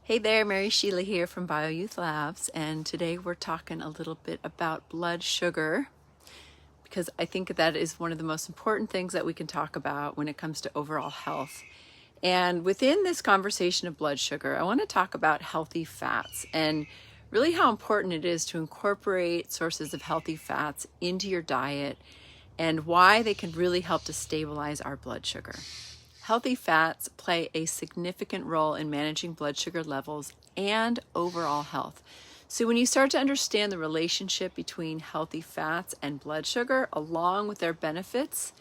Hey there, Mary Sheila here from BioYouth Labs, and today we're talking a little bit about blood sugar because I think that is one of the most important things that we can talk about when it comes to overall health. And within this conversation of blood sugar, I want to talk about healthy fats and really how important it is to incorporate sources of healthy fats into your diet and why they can really help to stabilize our blood sugar. Healthy fats play a significant role in managing blood sugar levels and overall health. So when you start to understand the relationship between healthy fats and blood sugar, along with their benefits,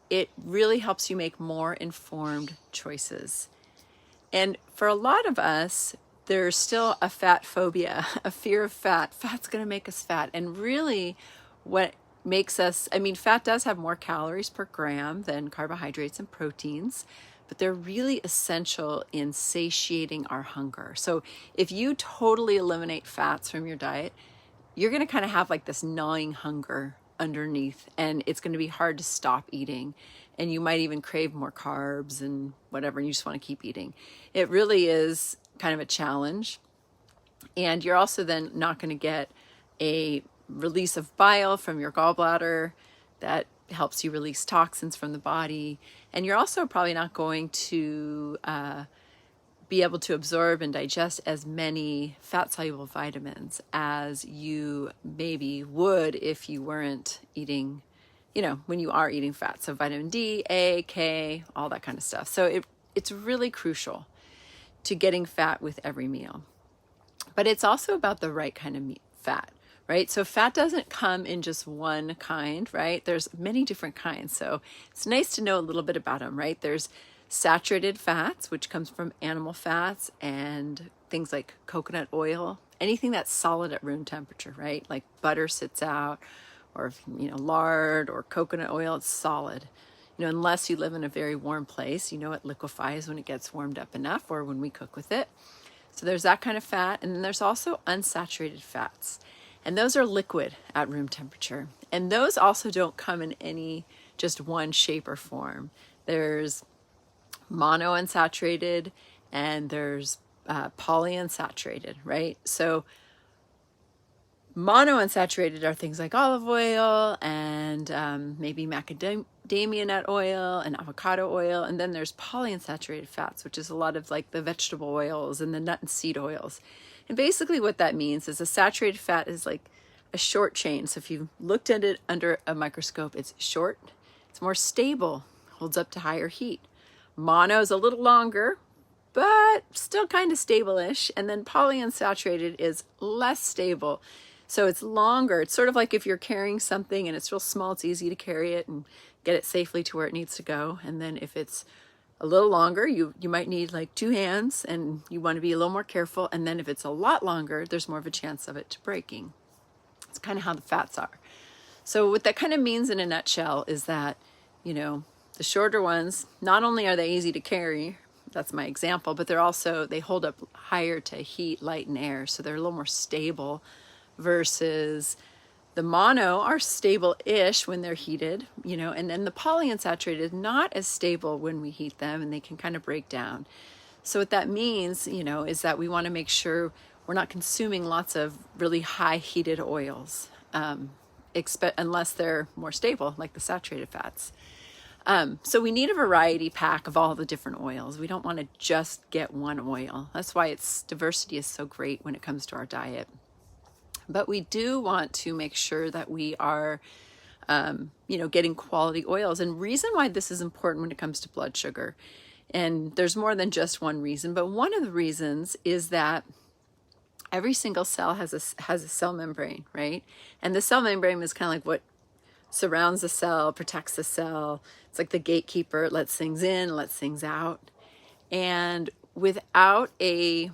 it really helps you make more informed choices. And for a lot of us, there's still a fat phobia, a fear of fat. Fat's going to make us fat. And really what makes us, fat does have more calories per gram than carbohydrates and proteins, but they're really essential in satiating our hunger. So if you totally eliminate fats from your diet, you're going to kind of have like this gnawing hunger underneath, and it's going to be hard to stop eating. And you might even crave more carbs and whatever, and you just want to keep eating. It really is kind of a challenge. And you're also then not going to get a release of bile from your gallbladder that helps you release toxins from the body. And you're also probably not going to be able to absorb and digest as many fat-soluble vitamins as you maybe would if you weren't eating, when you are eating fat. So vitamin D, A, K, all that kind of stuff. So it's really crucial to getting fat with every meal. But it's also about the right kind of fat, right? So fat doesn't come in just one kind, right? There's many different kinds. So it's nice to know a little bit about them, right? There's saturated fats, which comes from animal fats and things like coconut oil, anything that's solid at room temperature, right? Like butter sits out, or lard or coconut oil, it's solid. Unless you live in a very warm place, it liquefies when it gets warmed up enough or when we cook with it. So there's that kind of fat. And then there's also unsaturated fats. And those are liquid at room temperature. And those also don't come in any just one shape or form. There's monounsaturated and there's polyunsaturated, right? So monounsaturated are things like olive oil and maybe macadamia nut oil and avocado oil. And then there's polyunsaturated fats, which is a lot of like the vegetable oils and the nut and seed oils. And basically what that means is a saturated fat is like a short chain. So if you looked at it under a microscope, it's short, it's more stable, holds up to higher heat. Mono is a little longer, but still kind of stable-ish. And then polyunsaturated is less stable. So it's longer. It's sort of like if you're carrying something and it's real small, it's easy to carry it and get it safely to where it needs to go. And then if it's a little longer, you might need like 2 hands and you want to be a little more careful. And then if it's a lot longer, there's more of a chance of it to breaking. It's kind of how the fats are. So what that kind of means in a nutshell is that, the shorter ones, not only are they easy to carry, that's my example, but they hold up higher to heat, light, and air. So they're a little more stable versus the mono are stable-ish when they're heated, and then the polyunsaturated not as stable when we heat them, and they can kind of break down. So what that means, is that we want to make sure we're not consuming lots of really high heated oils, unless they're more stable, like the saturated fats. So we need a variety pack of all the different oils. We don't want to just get one oil. That's why diversity is so great when it comes to our diet. But we do want to make sure that we are, getting quality oils. And reason why this is important when it comes to blood sugar, and there's more than just one reason, but one of the reasons is that every single cell has a cell membrane, right? And the cell membrane is kind of like what surrounds the cell, protects the cell. It's like the gatekeeper. It lets things in, lets things out. And without a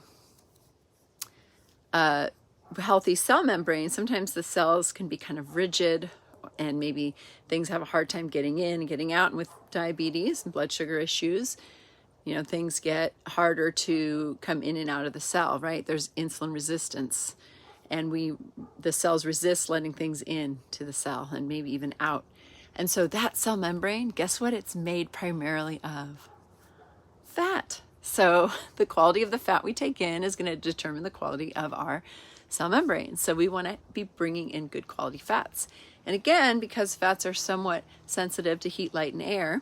healthy cell membrane, sometimes the cells can be kind of rigid and maybe things have a hard time getting in and getting out. And with diabetes and blood sugar issues, things get harder to come in and out of the cell, right? There's insulin resistance and the cells resist letting things in to the cell and maybe even out. And so that cell membrane, guess what it's made primarily of? Fat. So the quality of the fat we take in is going to determine the quality of our cell membranes. So we want to be bringing in good quality fats. And again, because fats are somewhat sensitive to heat, light, and air,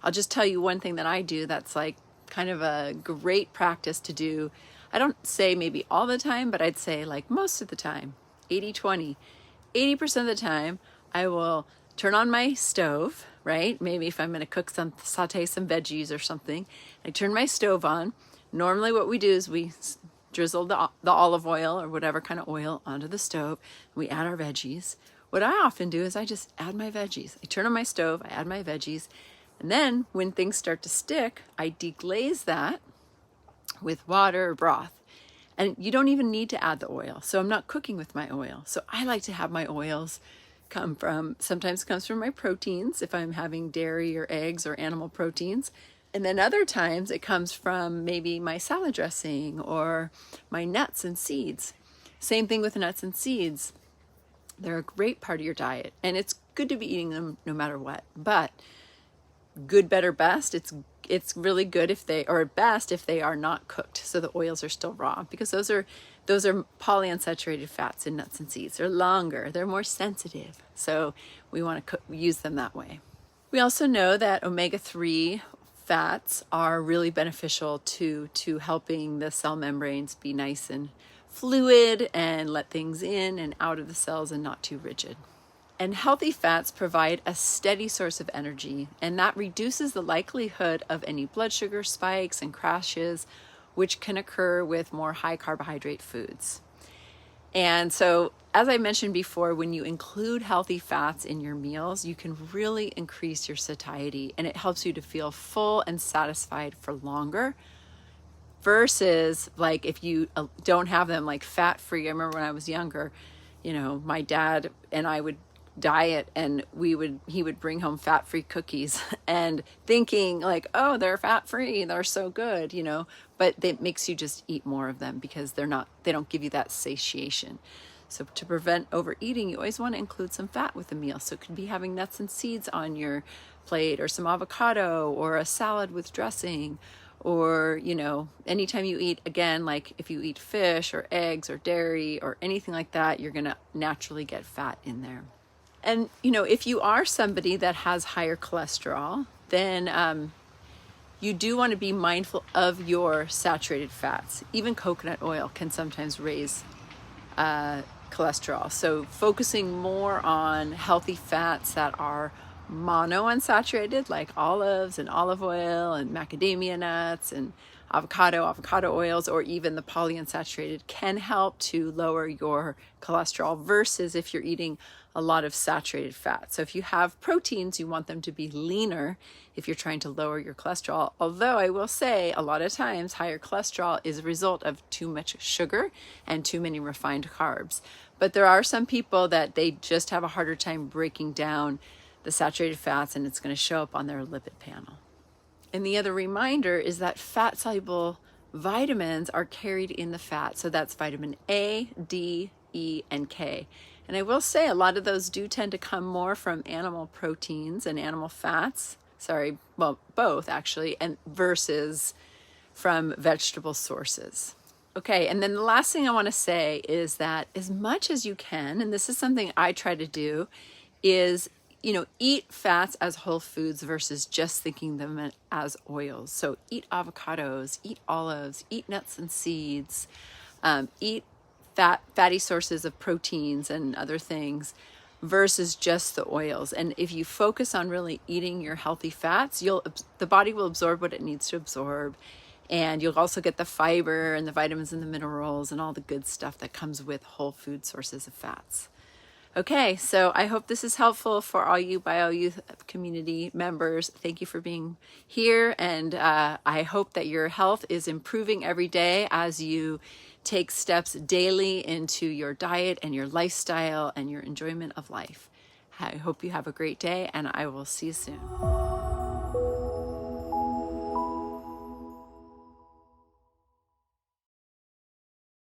I'll just tell you one thing that I do that's like kind of a great practice to do. I don't say maybe all the time, but I'd say like most of the time, 80-20. 80% of the time, I will turn on my stove, right? Maybe if I'm going to saute some veggies or something, I turn my stove on. Normally what we do is we drizzle the olive oil or whatever kind of oil onto the stove. We add our veggies. What I often do is I just add my veggies. I turn on my stove, I add my veggies, and then when things start to stick, I deglaze that with water or broth. And you don't even need to add the oil. So I'm not cooking with my oil. So I like to have my oils sometimes comes from my proteins if I'm having dairy or eggs or animal proteins. And then other times it comes from maybe my salad dressing or my nuts and seeds. Same thing with nuts and seeds. They're a great part of your diet, and it's good to be eating them no matter what. But good, better, best, it's really good at best if they are not cooked, so the oils are still raw, because those are polyunsaturated fats in nuts and seeds. They're longer, they're more sensitive, so we want to use them that way. We also know that omega-3 fats are really beneficial to helping the cell membranes be nice and fluid and let things in and out of the cells and not too rigid. And healthy fats provide a steady source of energy, and that reduces the likelihood of any blood sugar spikes and crashes, which can occur with more high carbohydrate foods. And so, as I mentioned before, when you include healthy fats in your meals, you can really increase your satiety, and it helps you to feel full and satisfied for longer, versus like if you don't have them, like fat-free. I remember when I was younger, my dad and I would diet, and he would bring home fat-free cookies and thinking like, oh, they're fat-free, they're so good, but it makes you just eat more of them because they don't give you that satiation. So to prevent overeating, you always want to include some fat with the meal. So it could be having nuts and seeds on your plate, or some avocado, or a salad with dressing, or anytime you eat, again, like if you eat fish or eggs or dairy or anything like that, you're going to naturally get fat in there. And, if you are somebody that has higher cholesterol, then you do want to be mindful of your saturated fats. Even coconut oil can sometimes raise cholesterol. So focusing more on healthy fats that are monounsaturated, like olives and olive oil and macadamia nuts and avocado oils, or even the polyunsaturated, can help to lower your cholesterol, versus if you're eating a lot of saturated fat. So if you have proteins, you want them to be leaner if you're trying to lower your cholesterol. Although I will say a lot of times higher cholesterol is a result of too much sugar and too many refined carbs. But there are some people that they just have a harder time breaking down the saturated fats, and it's going to show up on their lipid panel. And the other reminder is that fat-soluble vitamins are carried in the fat. So that's vitamin A, D, E, and K. And I will say a lot of those do tend to come more from animal proteins and animal fats. Both actually, and versus from vegetable sources. Okay, and then the last thing I want to say is that as much as you can, and this is something I try to do, is eat fats as whole foods versus just thinking them as oils. So eat avocados, eat olives, eat nuts and seeds, eat fatty sources of proteins and other things versus just the oils. And if you focus on really eating your healthy fats, the body will absorb what it needs to absorb. And you'll also get the fiber and the vitamins and the minerals and all the good stuff that comes with whole food sources of fats. Okay, so I hope this is helpful for all you BioYouth community members. Thank you for being here, and I hope that your health is improving every day as you take steps daily into your diet and your lifestyle and your enjoyment of life. I hope you have a great day, and I will see you soon.